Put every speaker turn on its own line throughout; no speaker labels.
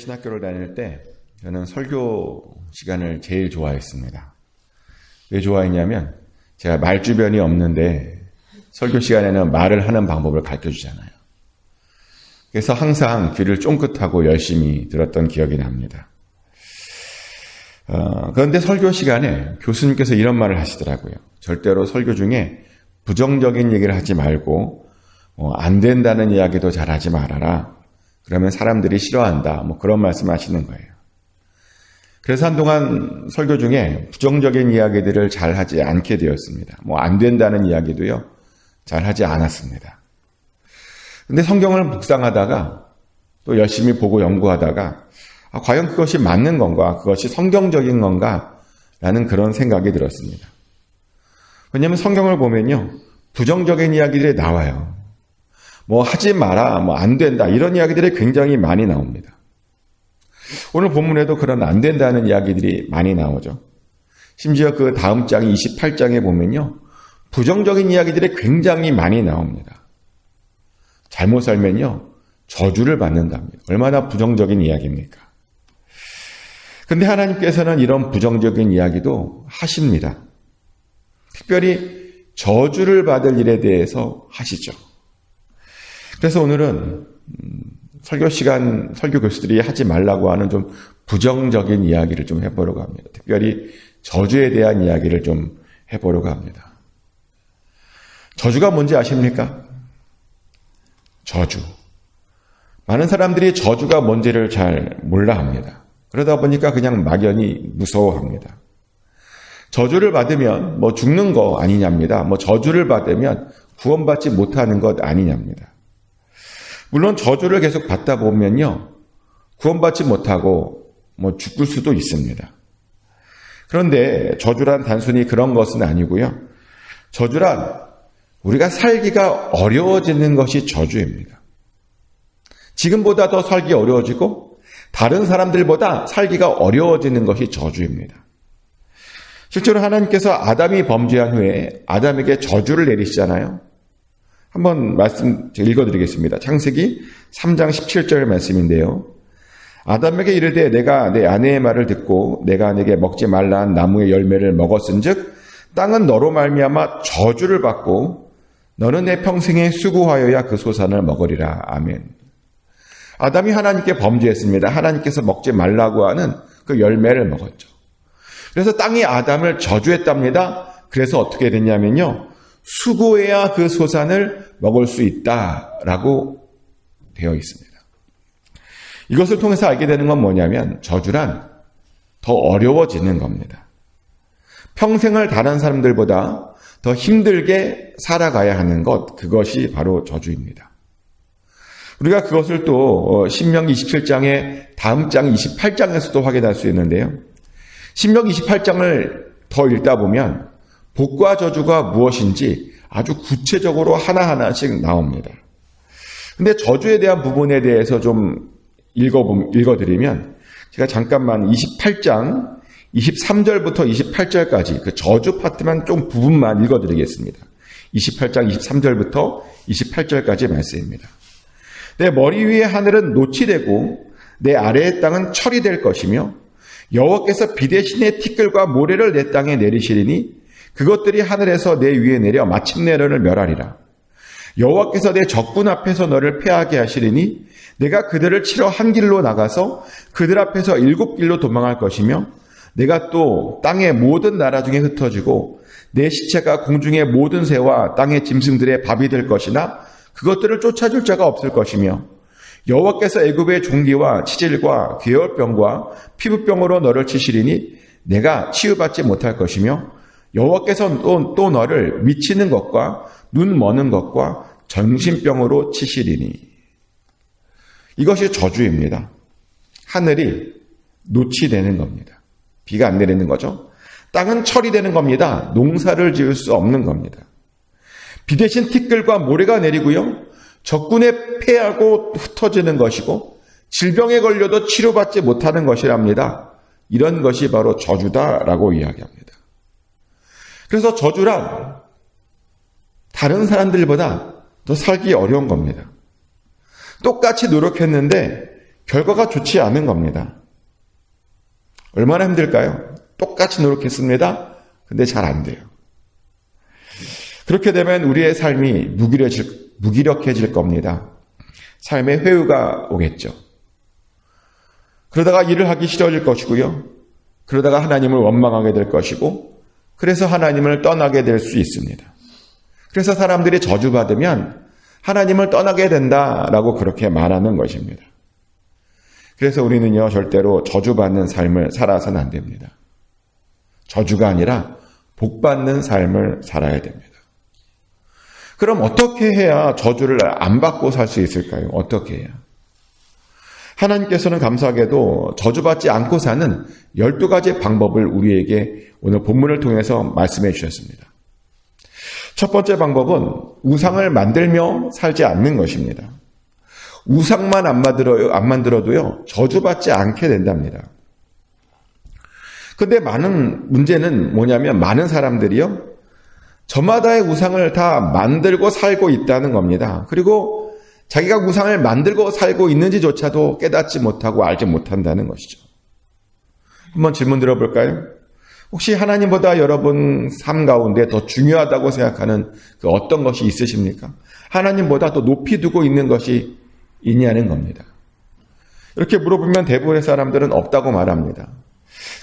신학교를 다닐 때 저는 설교 시간을 제일 좋아했습니다. 왜 좋아했냐면 제가 말주변이 없는데 설교 시간에는 말을 하는 방법을 가르쳐주잖아요. 그래서 항상 귀를 쫑긋하고 열심히 들었던 기억이 납니다. 그런데 설교 시간에 교수님께서 이런 말을 하시더라고요. 절대로 설교 중에 부정적인 얘기를 하지 말고 안 된다는 이야기도 잘 하지 말아라. 그러면 사람들이 싫어한다. 그런 말씀 하시는 거예요. 그래서 한동안 설교 중에 부정적인 이야기들을 잘 하지 않게 되었습니다. 안 된다는 이야기도요, 잘 하지 않았습니다. 근데 성경을 묵상하다가 또 열심히 보고 연구하다가 과연 그것이 맞는 건가? 그것이 성경적인 건가? 라는 그런 생각이 들었습니다. 왜냐하면 성경을 보면요, 부정적인 이야기들이 나와요. 하지 마라, 안 된다, 이런 이야기들이 굉장히 많이 나옵니다. 오늘 본문에도 그런 안 된다는 이야기들이 많이 나오죠. 심지어 그 다음 장 28장에 보면요, 부정적인 이야기들이 굉장히 많이 나옵니다. 잘못 살면요, 저주를 받는답니다. 얼마나 부정적인 이야기입니까? 근데 하나님께서는 이런 부정적인 이야기도 하십니다. 특별히 저주를 받을 일에 대해서 하시죠. 그래서 오늘은 설교 시간, 설교 교수들이 하지 말라고 하는 좀 부정적인 이야기를 좀 해보려고 합니다. 특별히 저주에 대한 이야기를 좀 해보려고 합니다. 저주가 뭔지 아십니까? 저주. 많은 사람들이 저주가 뭔지를 잘 몰라 합니다. 그러다 보니까 그냥 막연히 무서워합니다. 저주를 받으면 죽는 거 아니냐입니다. 저주를 받으면 구원받지 못하는 것 아니냐입니다. 물론 저주를 계속 받다 보면요, 구원받지 못하고 죽을 수도 있습니다. 그런데 저주란 단순히 그런 것은 아니고요. 저주란 우리가 살기가 어려워지는 것이 저주입니다. 지금보다 더 살기 어려워지고 다른 사람들보다 살기가 어려워지는 것이 저주입니다. 실제로 하나님께서 아담이 범죄한 후에 아담에게 저주를 내리시잖아요. 한번 말씀 읽어드리겠습니다. 창세기 3장 17절 말씀인데요. 아담에게 이르되 내가 내 아내의 말을 듣고 내가 내게 먹지 말라 한 나무의 열매를 먹었은즉 땅은 너로 말미암아 저주를 받고 너는 내 평생에 수고하여야 그 소산을 먹으리라. 아멘. 아담이 하나님께 범죄했습니다. 하나님께서 먹지 말라고 하는 그 열매를 먹었죠. 그래서 땅이 아담을 저주했답니다. 그래서 어떻게 됐냐면요, 수고해야 그 소산을 먹을 수 있다라고 되어 있습니다. 이것을 통해서 알게 되는 건 뭐냐면 저주란 더 어려워지는 겁니다. 평생을 다른 사람들보다 더 힘들게 살아가야 하는 것, 그것이 바로 저주입니다. 우리가 그것을 또 신명기 27장의 다음 장 28장에서도 확인할 수 있는데요. 신명기 28장을 더 읽다 보면 복과 저주가 무엇인지 아주 구체적으로 하나하나씩 나옵니다. 근데 저주에 대한 부분에 대해서 좀 읽어드리면 제가 잠깐만 28장 23절부터 28절까지 그 저주 파트만 좀 부분만 읽어드리겠습니다. 28장 23절부터 28절까지 말씀입니다. 내 머리 위에 하늘은 노치 되고 내 아래의 땅은 철이 될 것이며 여호와께서 비 대신에 티끌과 모래를 내 땅에 내리시리니 그것들이 하늘에서 내 위에 내려 마침내 너를 멸하리라. 여호와께서 내 적군 앞에서 너를 패하게 하시리니 내가 그들을 치러 한 길로 나가서 그들 앞에서 7길로 도망할 것이며 내가 또 땅의 모든 나라 중에 흩어지고 내 시체가 공중의 모든 새와 땅의 짐승들의 밥이 될 것이나 그것들을 쫓아줄 자가 없을 것이며 여호와께서 애굽의 종기와 치질과 괴혈병과 피부병으로 너를 치시리니 내가 치유받지 못할 것이며 여호와께서 또 너를 미치는 것과 눈 머는 것과 정신병으로 치시리니. 이것이 저주입니다. 하늘이 노치되는 겁니다. 비가 안 내리는 거죠. 땅은 철이 되는 겁니다. 농사를 지을 수 없는 겁니다. 비 대신 티끌과 모래가 내리고요. 적군에 패하고 흩어지는 것이고 질병에 걸려도 치료받지 못하는 것이랍니다. 이런 것이 바로 저주다라고 이야기합니다. 그래서 저주란 다른 사람들보다 더 살기 어려운 겁니다. 똑같이 노력했는데 결과가 좋지 않은 겁니다. 얼마나 힘들까요? 똑같이 노력했습니다. 근데 잘 안 돼요. 그렇게 되면 우리의 삶이 무기력해질 겁니다. 삶의 회유가 오겠죠. 그러다가 일을 하기 싫어질 것이고요. 그러다가 하나님을 원망하게 될 것이고, 그래서 하나님을 떠나게 될 수 있습니다. 그래서 사람들이 저주받으면 하나님을 떠나게 된다라고 그렇게 말하는 것입니다. 그래서 우리는요, 절대로 저주받는 삶을 살아서는 안 됩니다. 저주가 아니라 복받는 삶을 살아야 됩니다. 그럼 어떻게 해야 저주를 안 받고 살 수 있을까요? 어떻게 해야? 하나님께서는 감사하게도 저주받지 않고 사는 12가지 방법을 우리에게 오늘 본문을 통해서 말씀해 주셨습니다. 첫 번째 방법은 우상을 만들며 살지 않는 것입니다. 우상만 안 만들어도요, 저주받지 않게 된답니다. 근데 문제는 뭐냐면 많은 사람들이요, 저마다의 우상을 다 만들고 살고 있다는 겁니다. 그리고 자기가 우상을 만들고 살고 있는지조차도 깨닫지 못하고 알지 못한다는 것이죠. 한번 질문 드려볼까요? 혹시 하나님보다 여러분 삶 가운데 더 중요하다고 생각하는 그 어떤 것이 있으십니까? 하나님보다 더 높이 두고 있는 것이 있냐는 겁니다. 이렇게 물어보면 대부분의 사람들은 없다고 말합니다.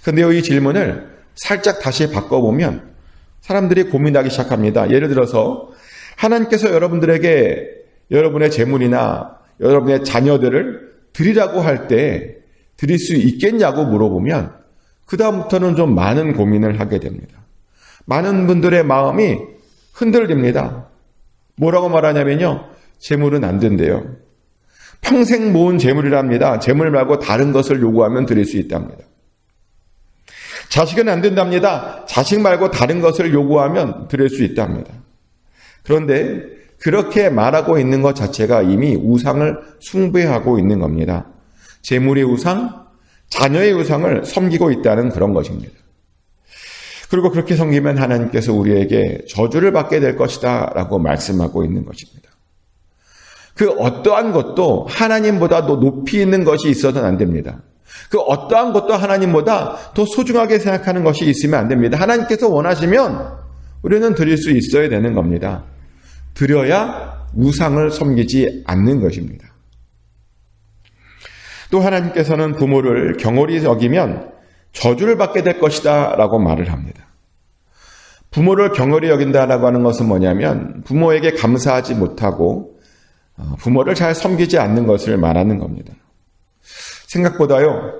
그런데 이 질문을 살짝 다시 바꿔보면 사람들이 고민하기 시작합니다. 예를 들어서 하나님께서 여러분들에게 여러분의 재물이나 여러분의 자녀들을 드리라고 할 때 드릴 수 있겠냐고 물어보면 그 다음부터는 좀 많은 고민을 하게 됩니다. 많은 분들의 마음이 흔들립니다. 뭐라고 말하냐면요, 재물은 안 된대요. 평생 모은 재물이랍니다. 재물 말고 다른 것을 요구하면 드릴 수 있답니다. 자식은 안 된답니다. 자식 말고 다른 것을 요구하면 드릴 수 있답니다. 그런데 그렇게 말하고 있는 것 자체가 이미 우상을 숭배하고 있는 겁니다. 재물의 우상, 자녀의 우상을 섬기고 있다는 그런 것입니다. 그리고 그렇게 섬기면 하나님께서 우리에게 저주를 받게 될 것이다 라고 말씀하고 있는 것입니다. 그 어떠한 것도 하나님보다 더 높이 있는 것이 있어서는 안 됩니다. 그 어떠한 것도 하나님보다 더 소중하게 생각하는 것이 있으면 안 됩니다. 하나님께서 원하시면 우리는 드릴 수 있어야 되는 겁니다. 드려야 우상을 섬기지 않는 것입니다. 또 하나님께서는 부모를 경홀히 여기면 저주를 받게 될 것이다 라고 말을 합니다. 부모를 경홀히 여긴다라고 하는 것은 뭐냐면 부모에게 감사하지 못하고 부모를 잘 섬기지 않는 것을 말하는 겁니다. 생각보다요,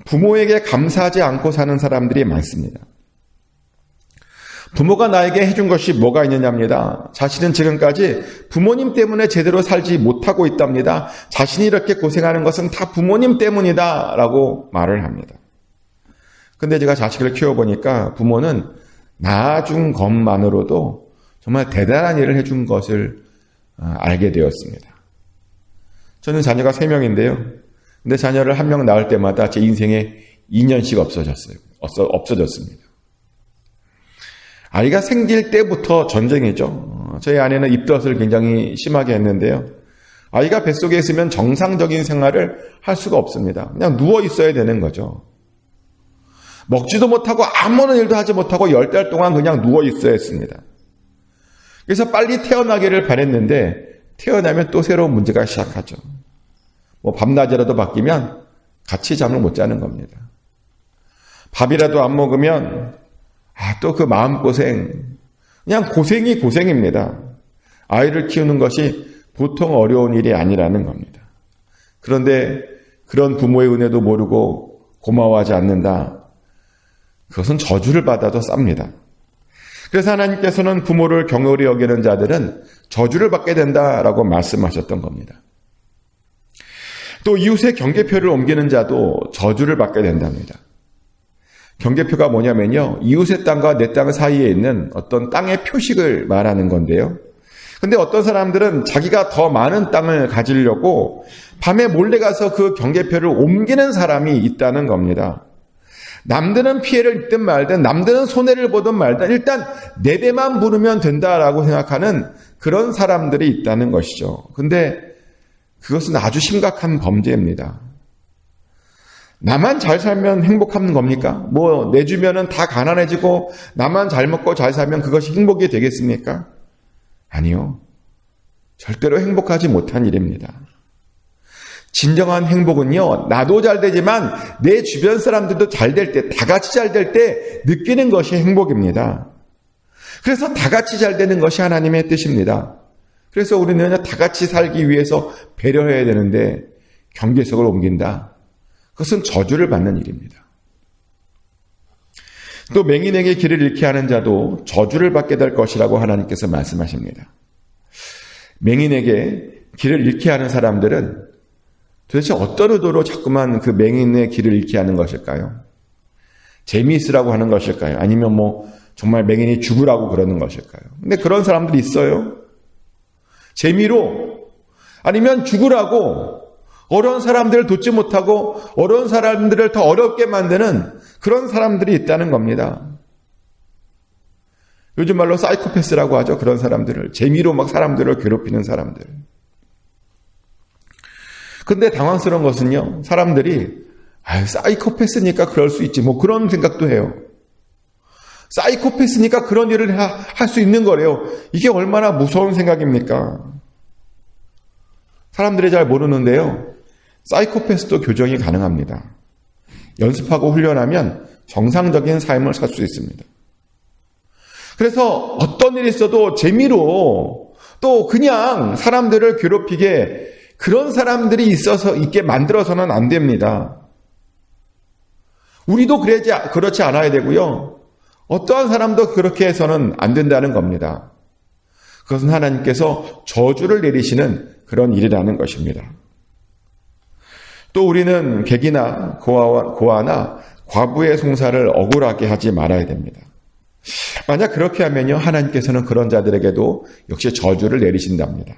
부모에게 감사하지 않고 사는 사람들이 많습니다. 부모가 나에게 해준 것이 뭐가 있느냐입니다. 자신은 지금까지 부모님 때문에 제대로 살지 못하고 있답니다. 자신이 이렇게 고생하는 것은 다 부모님 때문이다 라고 말을 합니다. 근데 제가 자식을 키워보니까 부모는 낳아준 것만으로도 정말 대단한 일을 해준 것을 알게 되었습니다. 저는 자녀가 3명인데요. 근데 자녀를 한 명 낳을 때마다 제 인생에 2년씩 없어졌습니다. 아이가 생길 때부터 전쟁이죠. 저희 아내는 입덧을 굉장히 심하게 했는데요. 아이가 뱃속에 있으면 정상적인 생활을 할 수가 없습니다. 그냥 누워 있어야 되는 거죠. 먹지도 못하고 아무런 일도 하지 못하고 10달 동안 그냥 누워 있어야 했습니다. 그래서 빨리 태어나기를 바랬는데 태어나면 또 새로운 문제가 시작하죠. 밤낮이라도 바뀌면 같이 잠을 못 자는 겁니다. 밥이라도 안 먹으면 또 그 마음고생, 그냥 고생이 고생입니다. 아이를 키우는 것이 보통 어려운 일이 아니라는 겁니다. 그런데 그런 부모의 은혜도 모르고 고마워하지 않는다. 그것은 저주를 받아도 쌉니다. 그래서 하나님께서는 부모를 경홀히 여기는 자들은 저주를 받게 된다라고 말씀하셨던 겁니다. 또 이웃의 경계표를 옮기는 자도 저주를 받게 된답니다. 경계표가 뭐냐면요, 이웃의 땅과 내 땅 사이에 있는 어떤 땅의 표식을 말하는 건데요. 근데 어떤 사람들은 자기가 더 많은 땅을 가지려고 밤에 몰래 가서 그 경계표를 옮기는 사람이 있다는 겁니다. 남들은 피해를 입든 말든 남들은 손해를 보든 말든 일단 내 배만 부르면 된다라고 생각하는 그런 사람들이 있다는 것이죠. 근데 그것은 아주 심각한 범죄입니다. 나만 잘 살면 행복한 겁니까? 내 주변은 다 가난해지고 나만 잘 먹고 잘 살면 그것이 행복이 되겠습니까? 아니요. 절대로 행복하지 못한 일입니다. 진정한 행복은요, 나도 잘 되지만 내 주변 사람들도 잘 될 때, 다 같이 잘 될 때 느끼는 것이 행복입니다. 그래서 다 같이 잘 되는 것이 하나님의 뜻입니다. 그래서 우리는 다 같이 살기 위해서 배려해야 되는데 경계석을 옮긴다. 그것은 저주를 받는 일입니다. 또 맹인에게 길을 잃게 하는 자도 저주를 받게 될 것이라고 하나님께서 말씀하십니다. 맹인에게 길을 잃게 하는 사람들은 도대체 어떤 의도로 자꾸만 그 맹인의 길을 잃게 하는 것일까요? 재미있으라고 하는 것일까요? 아니면 정말 맹인이 죽으라고 그러는 것일까요? 근데 그런 사람들이 있어요. 재미로, 아니면 죽으라고 어려운 사람들을 돕지 못하고 어려운 사람들을 더 어렵게 만드는 그런 사람들이 있다는 겁니다. 요즘 말로 사이코패스라고 하죠. 그런 사람들을. 재미로 막 사람들을 괴롭히는 사람들. 근데 당황스러운 것은요, 사람들이 사이코패스니까 그럴 수 있지, 그런 생각도 해요. 사이코패스니까 그런 일을 할 수 있는 거래요. 이게 얼마나 무서운 생각입니까? 사람들이 잘 모르는데요, 사이코패스도 교정이 가능합니다. 연습하고 훈련하면 정상적인 삶을 살 수 있습니다. 그래서 어떤 일이 있어도 재미로, 또 그냥 사람들을 괴롭히게, 그런 사람들이 있게 만들어서는 안 됩니다. 우리도 그렇지 않아야 되고요. 어떠한 사람도 그렇게 해서는 안 된다는 겁니다. 그것은 하나님께서 저주를 내리시는 그런 일이라는 것입니다. 또 우리는 객이나 고아나 과부의 송사를 억울하게 하지 말아야 됩니다. 만약 그렇게 하면요, 하나님께서는 그런 자들에게도 역시 저주를 내리신답니다.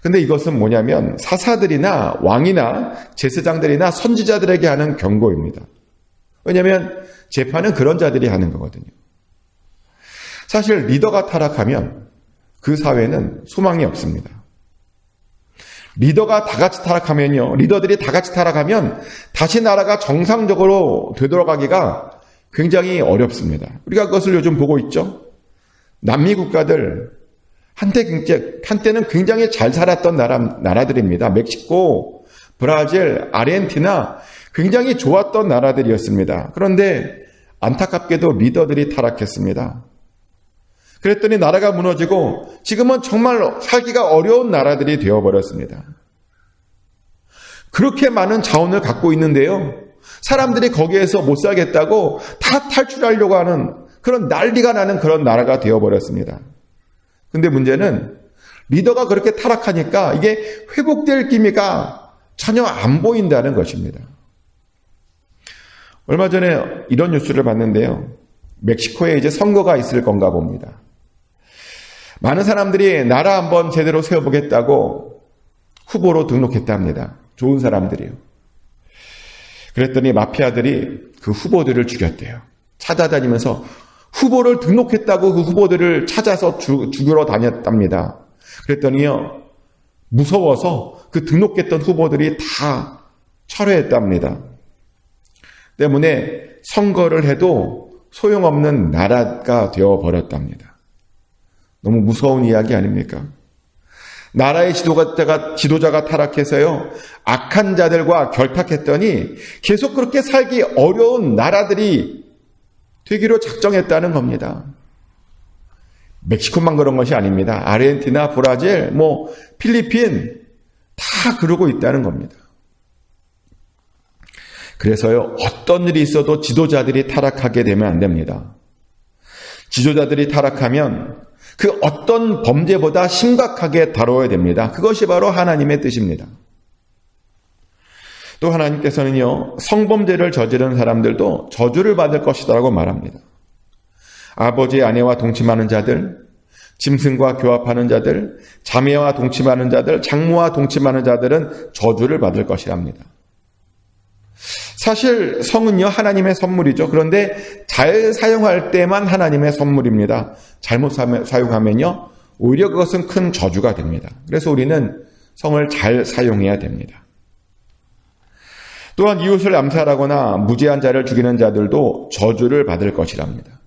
근데 이것은 뭐냐면 사사들이나 왕이나 제사장들이나 선지자들에게 하는 경고입니다. 왜냐하면 재판은 그런 자들이 하는 거거든요. 사실 리더가 타락하면 그 사회는 소망이 없습니다. 리더가 다 같이 타락하면요, 리더들이 다 같이 타락하면 다시 나라가 정상적으로 되돌아가기가 굉장히 어렵습니다. 우리가 그것을 요즘 보고 있죠. 남미 국가들, 한때는 굉장히 잘 살았던 나라들입니다. 멕시코, 브라질, 아르헨티나, 굉장히 좋았던 나라들이었습니다. 그런데 안타깝게도 리더들이 타락했습니다. 그랬더니 나라가 무너지고 지금은 정말 살기가 어려운 나라들이 되어버렸습니다. 그렇게 많은 자원을 갖고 있는데요, 사람들이 거기에서 못 살겠다고 다 탈출하려고 하는 그런 난리가 나는 그런 나라가 되어버렸습니다. 근데 문제는 리더가 그렇게 타락하니까 이게 회복될 기미가 전혀 안 보인다는 것입니다. 얼마 전에 이런 뉴스를 봤는데요, 멕시코에 이제 선거가 있을 건가 봅니다. 많은 사람들이 나라 한번 제대로 세워보겠다고 후보로 등록했답니다. 좋은 사람들이요. 그랬더니 마피아들이 그 후보들을 죽였대요. 찾아다니면서 후보를 등록했다고 그 후보들을 찾아서 죽으러 다녔답니다. 그랬더니요, 무서워서 그 등록했던 후보들이 다 철회했답니다. 때문에 선거를 해도 소용없는 나라가 되어버렸답니다. 너무 무서운 이야기 아닙니까? 나라의 지도자가 타락해서요, 악한 자들과 결탁했더니 계속 그렇게 살기 어려운 나라들이 되기로 작정했다는 겁니다. 멕시코만 그런 것이 아닙니다. 아르헨티나, 브라질, 필리핀 다 그러고 있다는 겁니다. 그래서요, 어떤 일이 있어도 지도자들이 타락하게 되면 안 됩니다. 지도자들이 타락하면 그 어떤 범죄보다 심각하게 다뤄야 됩니다. 그것이 바로 하나님의 뜻입니다. 또 하나님께서는요, 성범죄를 저지른 사람들도 저주를 받을 것이라고 말합니다. 아버지의 아내와 동침하는 자들, 짐승과 교합하는 자들, 자매와 동침하는 자들, 장모와 동침하는 자들은 저주를 받을 것이랍니다. 사실 성은요, 하나님의 선물이죠. 그런데 잘 사용할 때만 하나님의 선물입니다. 잘못 사용하면요, 오히려 그것은 큰 저주가 됩니다. 그래서 우리는 성을 잘 사용해야 됩니다. 또한 이웃을 암살하거나 무죄한 자를 죽이는 자들도 저주를 받을 것이랍니다.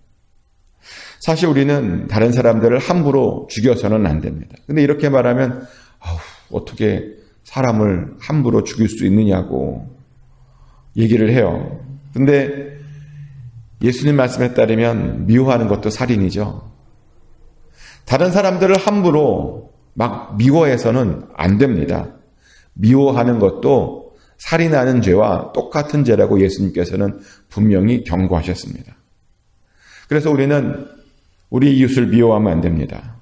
사실 우리는 다른 사람들을 함부로 죽여서는 안 됩니다. 근데 이렇게 말하면 어떻게 사람을 함부로 죽일 수 있느냐고 얘기를 해요. 근데 예수님 말씀에 따르면 미워하는 것도 살인이죠. 다른 사람들을 함부로 막 미워해서는 안 됩니다. 미워하는 것도 살인하는 죄와 똑같은 죄라고 예수님께서는 분명히 경고하셨습니다. 그래서 우리는 우리 이웃을 미워하면 안 됩니다.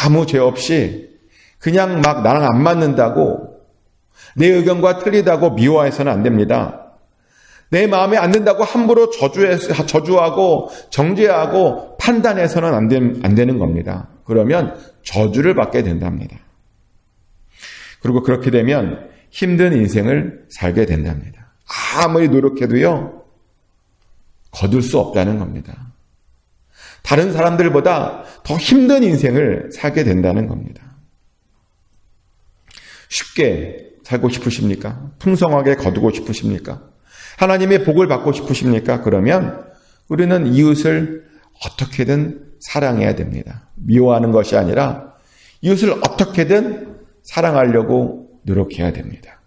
아무 죄 없이 그냥 막 나랑 안 맞는다고 내 의견과 틀리다고 미워해서는 안 됩니다. 내 마음에 안 든다고 함부로 저주하고 정죄하고 판단해서는 안 되는 겁니다. 그러면 저주를 받게 된답니다. 그리고 그렇게 되면 힘든 인생을 살게 된답니다. 아무리 노력해도요, 거둘 수 없다는 겁니다. 다른 사람들보다 더 힘든 인생을 살게 된다는 겁니다. 쉽게 살고 싶으십니까? 풍성하게 거두고 싶으십니까? 하나님의 복을 받고 싶으십니까? 그러면 우리는 이웃을 어떻게든 사랑해야 됩니다. 미워하는 것이 아니라 이웃을 어떻게든 사랑하려고 노력해야 됩니다.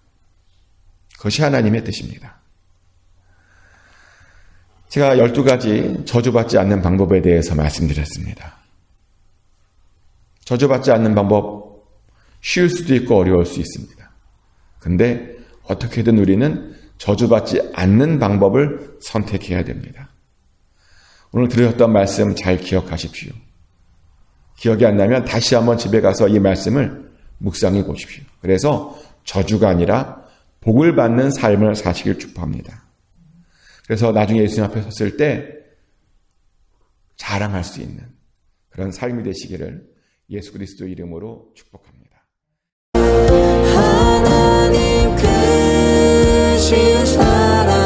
그것이 하나님의 뜻입니다. 제가 12가지 저주받지 않는 방법에 대해서 말씀드렸습니다. 저주받지 않는 방법 쉬울 수도 있고 어려울 수 있습니다. 근데 어떻게든 우리는 저주받지 않는 방법을 선택해야 됩니다. 오늘 들으셨던 말씀 잘 기억하십시오. 기억이 안 나면 다시 한번 집에 가서 이 말씀을 묵상해 보십시오. 그래서 저주가 아니라 복을 받는 삶을 사시길 축복합니다. 그래서 나중에 예수님 앞에 섰을 때 자랑할 수 있는 그런 삶이 되시기를 예수 그리스도 이름으로 축복합니다.
하나님 크신 사랑